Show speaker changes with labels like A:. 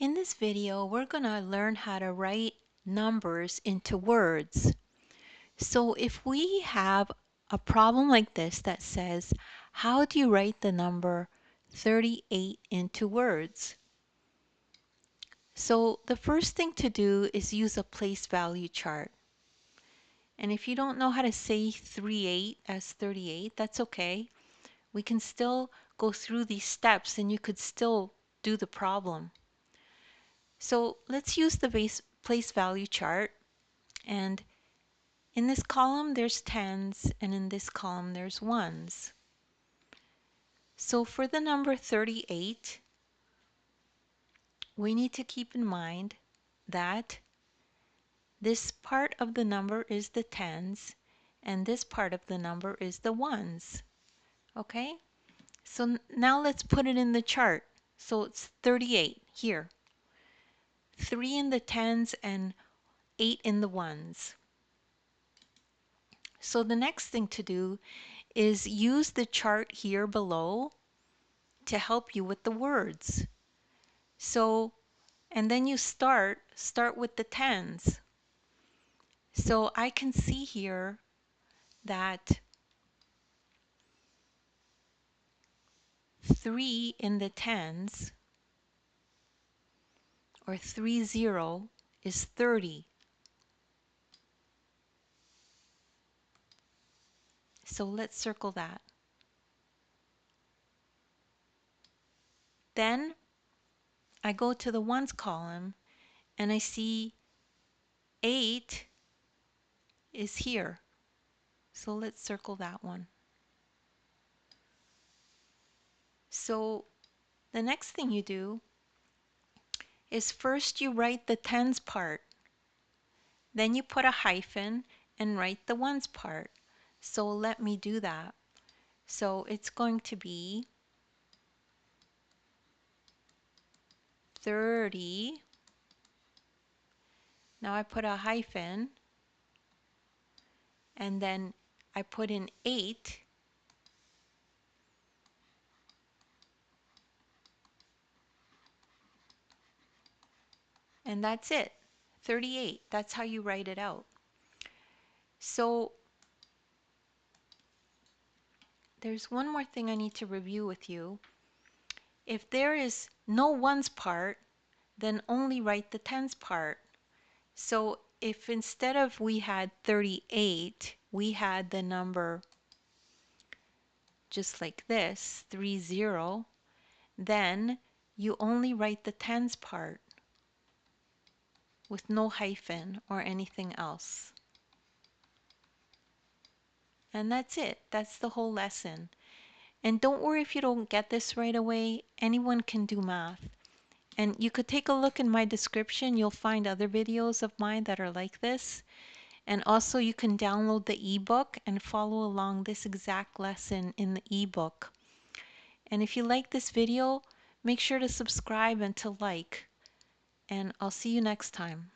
A: In this video, we're going to learn how to write numbers into words. So if we have a problem like this that says, how do you write the number 38 into words? So the first thing to do is use a place value chart. And if you don't know how to say 38 as 38, that's okay. We can still go through these steps and you could still do the problem. So let's use the place value chart, and in this column there's tens and in this column there's ones. So for the number 38, we need to keep in mind that this part of the number is the tens and this part of the number is the ones. Okay? So now let's put it in the chart. So it's 38 here. 3 in the tens and 8 in the ones. So the next thing to do is use the chart here below to help you with the words. So, and then you start with the tens. So I can see here that 3 in the tens, or 30, is 30. So let's circle that. Then I go to the ones column and I see 8 is here. So let's circle that one. So the next thing you do is first you write the tens part. Then you put a hyphen and write the ones part. So let me do that. So it's going to be 30. Now I put a hyphen and then I put in 8. And that's it. 38. That's how you write it out. So there's one more thing I need to review with you. If there is no ones part, then only write the tens part. So if instead of we had 38, we had the number just like this, 30, then you only write the tens part with no hyphen or anything else. And that's it. That's the whole lesson. And don't worry if you don't get this right away. Anyone can do math. And you could take a look in my description. You'll find other videos of mine that are like this. And also you can download the ebook and follow along this exact lesson in the ebook. And if you like this video, make sure to subscribe and to like. And I'll see you next time.